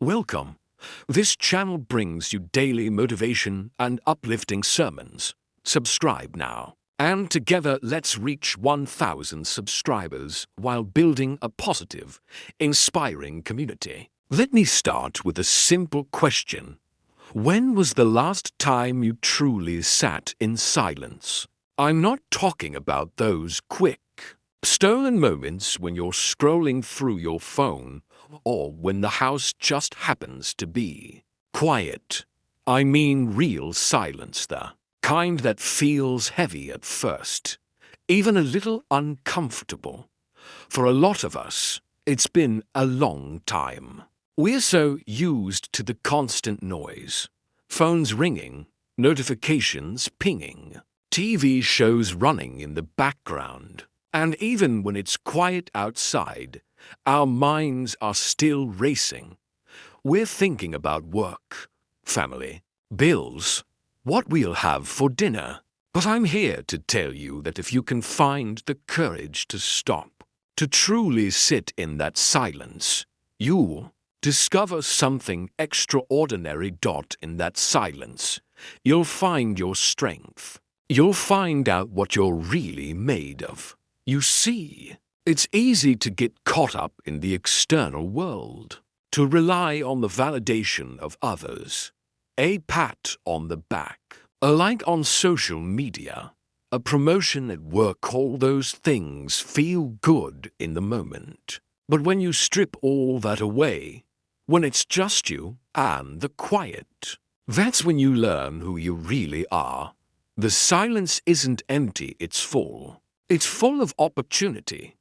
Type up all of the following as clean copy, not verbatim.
Welcome. This channel brings you daily motivation and uplifting sermons. Subscribe now. And together, let's reach 1,000 subscribers while building a positive, inspiring community. Let me start with a simple question. When was the last time you truly sat in silence? I'm not talking about those quick, stolen moments when you're scrolling through your phone or when the house just happens to be quiet. I mean real silence, the kind that feels heavy at first, even a little uncomfortable. For a lot of us, it's been a long time. We're so used to the constant noise, phones ringing, notifications pinging, TV shows running in the background. And even when it's quiet outside, our minds are still racing. We're thinking about work, family, bills, what we'll have for dinner. But I'm here to tell you that if you can find the courage to stop, to truly sit in that silence, you'll discover something extraordinary. In that silence, you'll find your strength. You'll find out what you're really made of. You see, it's easy to get caught up in the external world, to rely on the validation of others, a pat on the back, a like on social media, a promotion at work. All those things feel good in the moment. But when you strip all that away, when it's just you and the quiet, that's when you learn who you really are. The silence isn't empty, it's full. It's full of opportunity.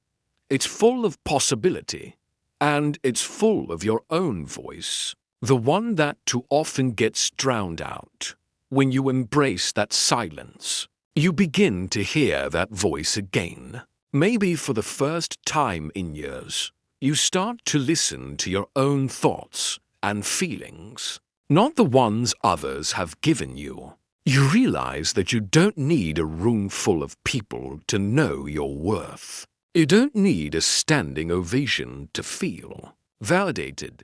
It's full of possibility. And it's full of your own voice, the one that too often gets drowned out. When you embrace that silence, you begin to hear that voice again. Maybe for the first time in years, you start to listen to your own thoughts and feelings, not the ones others have given you. You realize that you don't need a room full of people to know your worth. You don't need a standing ovation to feel validated.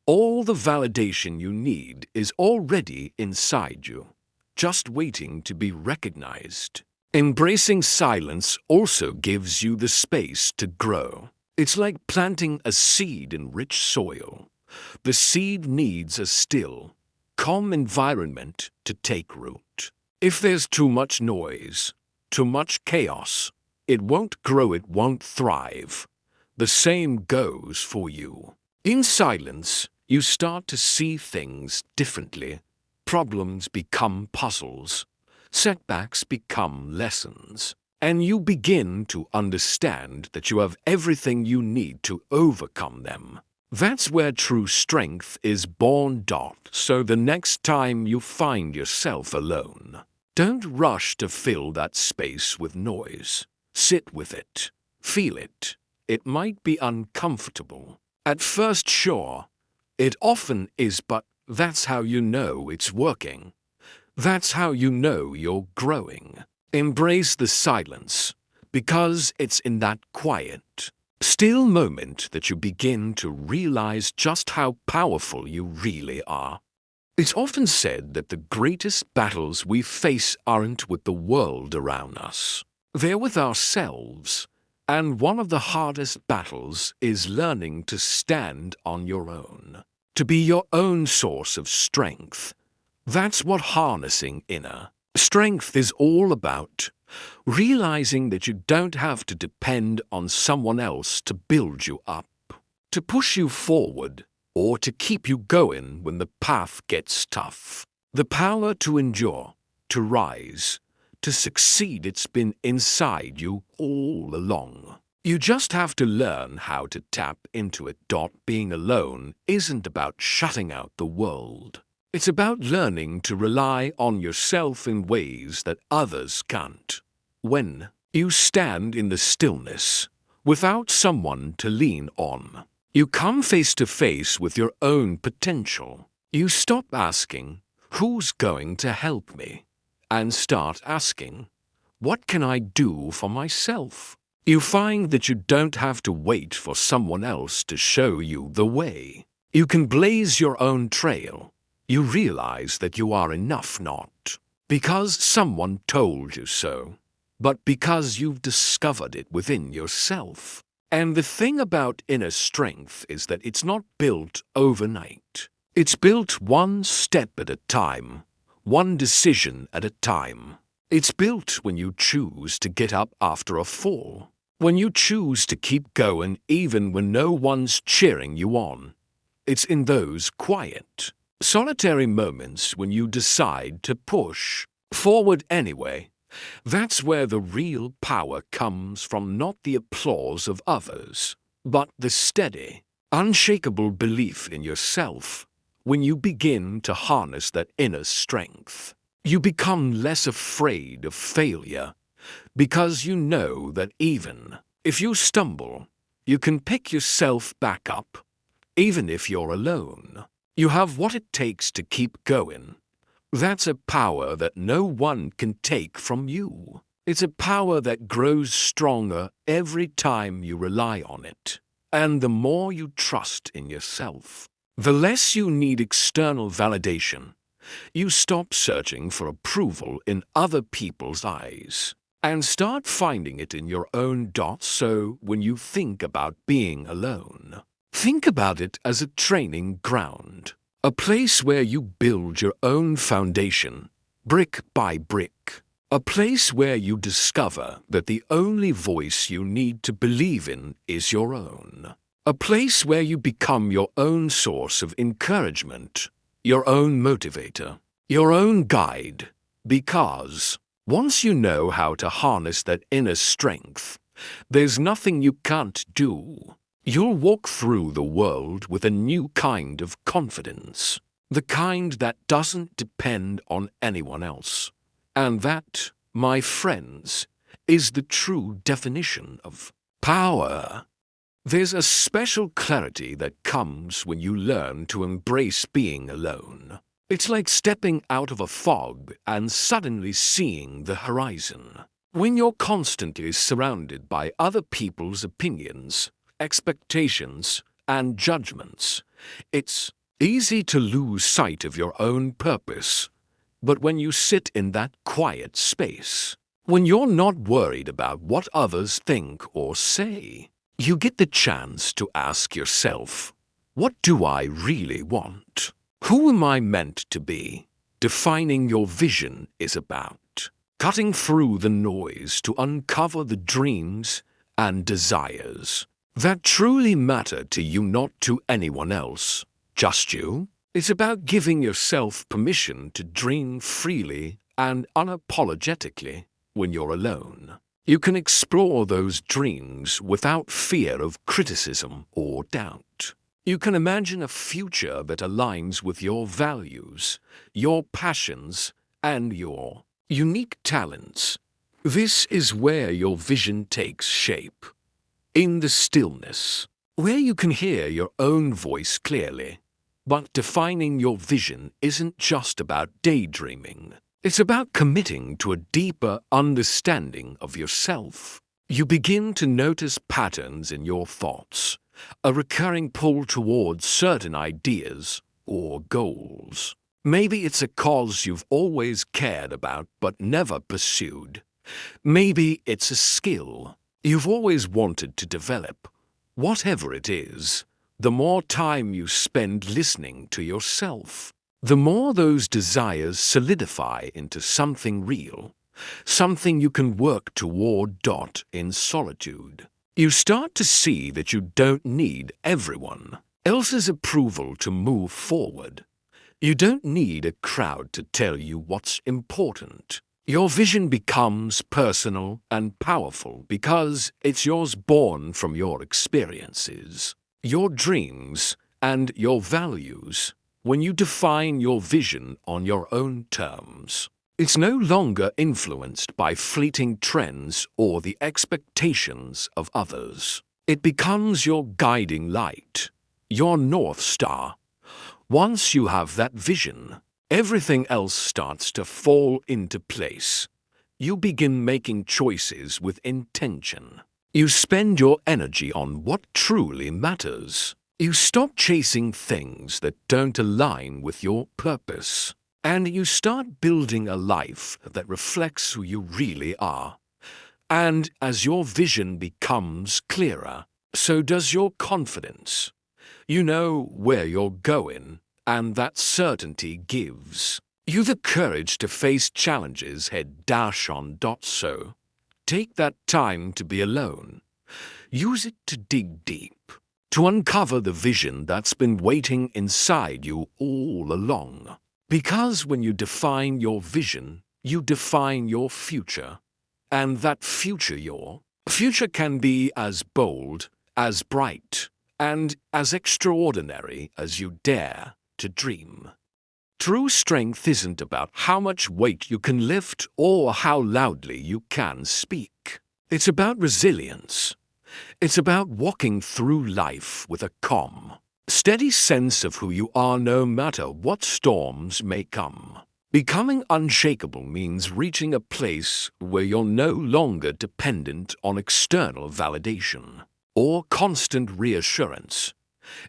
All the validation you need is already inside you, just waiting to be recognized. Embracing silence also gives you the space to grow. It's like planting a seed in rich soil. The seed needs a still, calm environment to take root. If there's too much noise, too much chaos, it won't grow, it won't thrive. The same goes for you. In silence, you start to see things differently. Problems become puzzles. Setbacks become lessons. And you begin to understand that you have everything you need to overcome them. That's where true strength is born. So the next time you find yourself alone, don't rush to fill that space with noise. Sit with it. Feel it. It might be uncomfortable. At first, sure. It often is, but that's how you know it's working. That's how you know you're growing. Embrace the silence, because it's in that quiet, still moment that you begin to realize just how powerful you really are. It's often said that the greatest battles we face aren't with the world around us. They're with ourselves. And one of the hardest battles is learning to stand on your own, to be your own source of strength. That's what harnessing inner strength is all about. Realizing that you don't have to depend on someone else to build you up, to push you forward, or to keep you going when the path gets tough. The power to endure, to rise, to succeed, it's been inside you all along. You just have to learn how to tap into it. Being alone isn't about shutting out the world. It's about learning to rely on yourself in ways that others can't. When you stand in the stillness, without someone to lean on, you come face to face with your own potential. You stop asking, "Who's going to help me?" and start asking, "What can I do for myself?" You find that you don't have to wait for someone else to show you the way. You can blaze your own trail. You realize that you are enough not because someone told you so, but because you've discovered it within yourself. And the thing about inner strength is that it's not built overnight. It's built one step at a time, one decision at a time. It's built when you choose to get up after a fall, when you choose to keep going even when no one's cheering you on. It's in those quiet, solitary moments when you decide to push forward anyway. That's where the real power comes from, not the applause of others, but the steady, unshakable belief in yourself. When you begin to harness that inner strength, you become less afraid of failure, because you know that even if you stumble, you can pick yourself back up. Even if you're alone, you have what it takes to keep going. That's a power that no one can take from you. It's a power that grows stronger every time you rely on it. And the more you trust in yourself, the less you need external validation. You stop searching for approval in other people's eyes and start finding it in your own dots. So when you think about being alone, think about it as a training ground. A place where you build your own foundation, brick by brick. A place where you discover that the only voice you need to believe in is your own. A place where you become your own source of encouragement, your own motivator, your own guide. Because once you know how to harness that inner strength, there's nothing you can't do. You'll walk through the world with a new kind of confidence, the kind that doesn't depend on anyone else. And that, my friends, is the true definition of power. There's a special clarity that comes when you learn to embrace being alone. It's like stepping out of a fog and suddenly seeing the horizon. When you're constantly surrounded by other people's opinions, expectations, and judgments, it's easy to lose sight of your own purpose. But when you sit in that quiet space, when you're not worried about what others think or say, you get the chance to ask yourself, what do I really want? Who am I meant to be? Defining your vision is about cutting through the noise to uncover the dreams and desires that truly matter to you, not to anyone else, just you. It's about giving yourself permission to dream freely and unapologetically. When you're alone, you can explore those dreams without fear of criticism or doubt. You can imagine a future that aligns with your values, your passions, and your unique talents. This is where your vision takes shape. In the stillness, where you can hear your own voice clearly. But defining your vision isn't just about daydreaming. It's about committing to a deeper understanding of yourself. You begin to notice patterns in your thoughts, a recurring pull towards certain ideas or goals. Maybe it's a cause you've always cared about but never pursued. Maybe it's a skill you've always wanted to develop. Whatever it is, the more time you spend listening to yourself, the more those desires solidify into something real, something you can work toward. In solitude, you start to see that you don't need everyone else's approval to move forward. You don't need a crowd to tell you what's important. Your vision becomes personal and powerful because it's yours, born from your experiences, your dreams, and your values. When you define your vision on your own terms, it's no longer influenced by fleeting trends or the expectations of others. It becomes your guiding light, your North Star. Once you have that vision, everything else starts to fall into place. You begin making choices with intention. You spend your energy on what truly matters. You stop chasing things that don't align with your purpose, and you start building a life that reflects who you really are. And as your vision becomes clearer, so does your confidence. You know where you're going, and that certainty gives you the courage to face challenges head dash on. So, take that time to be alone. Use it to dig deep, to uncover the vision that's been waiting inside you all along. Because when you define your vision, you define your future. And that future, your future can be as bold, as bright, and as extraordinary as you dare to dream. True strength isn't about how much weight you can lift or how loudly you can speak. It's about resilience. It's about walking through life with a calm, steady sense of who you are no matter what storms may come. Becoming unshakable means reaching a place where you're no longer dependent on external validation or constant reassurance.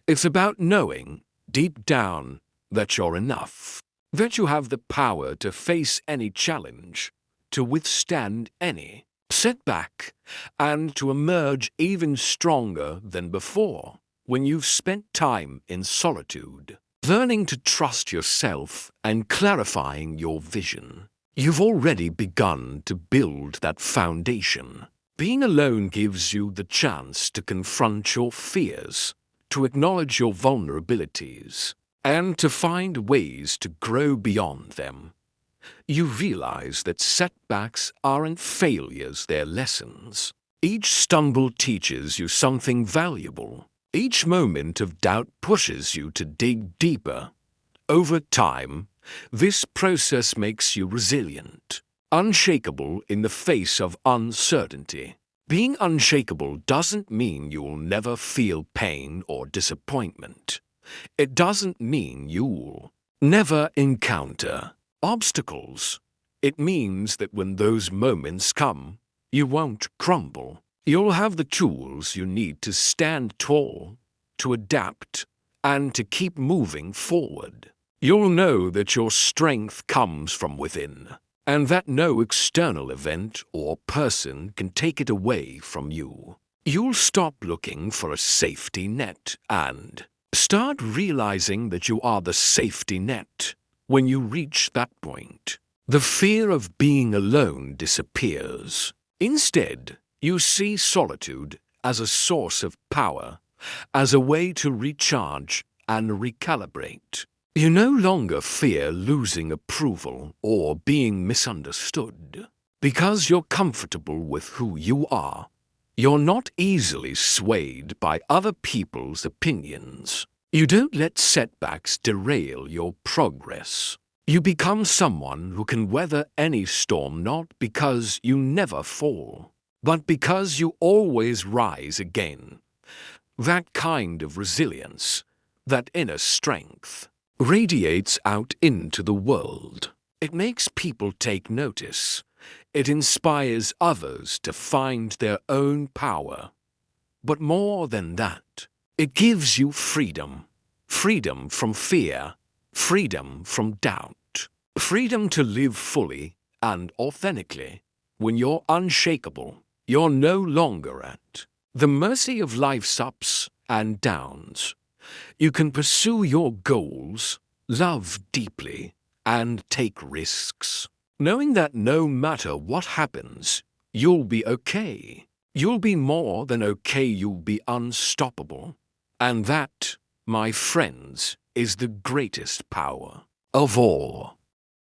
It's about knowing, deep down, that you're enough, that you have the power to face any challenge, to withstand any setback, and to emerge even stronger than before when you've spent time in solitude, learning to trust yourself and clarifying your vision. You've already begun to build that foundation. Being alone gives you the chance to confront your fears, to acknowledge your vulnerabilities, and to find ways to grow beyond them. You realize that setbacks aren't failures, they're lessons. Each stumble teaches you something valuable. Each moment of doubt pushes you to dig deeper. Over time, this process makes you resilient, unshakable in the face of uncertainty. Being unshakable doesn't mean you'll never feel pain or disappointment. It doesn't mean you'll never encounter obstacles. It means that when those moments come, you won't crumble. You'll have the tools you need to stand tall, to adapt, and to keep moving forward. You'll know that your strength comes from within, and that no external event or person can take it away from you. You'll stop looking for a safety net and start realizing that you are the safety net. When you reach that point, the fear of being alone disappears. Instead, you see solitude as a source of power, as a way to recharge and recalibrate. You no longer fear losing approval or being misunderstood. Because you're comfortable with who you are, you're not easily swayed by other people's opinions. You don't let setbacks derail your progress. You become someone who can weather any storm not because you never fall, but because you always rise again. That kind of resilience, that inner strength, radiates out into the world. It makes people take notice. It inspires others to find their own power. But more than that, it gives you freedom. Freedom from fear, freedom from doubt, freedom to live fully and authentically. When you're unshakable, you're no longer at the mercy of life's ups and downs. You can pursue your goals, love deeply, and take risks, knowing that no matter what happens, you'll be okay. You'll be more than okay, you'll be unstoppable. And that, my friends, is the greatest power of all.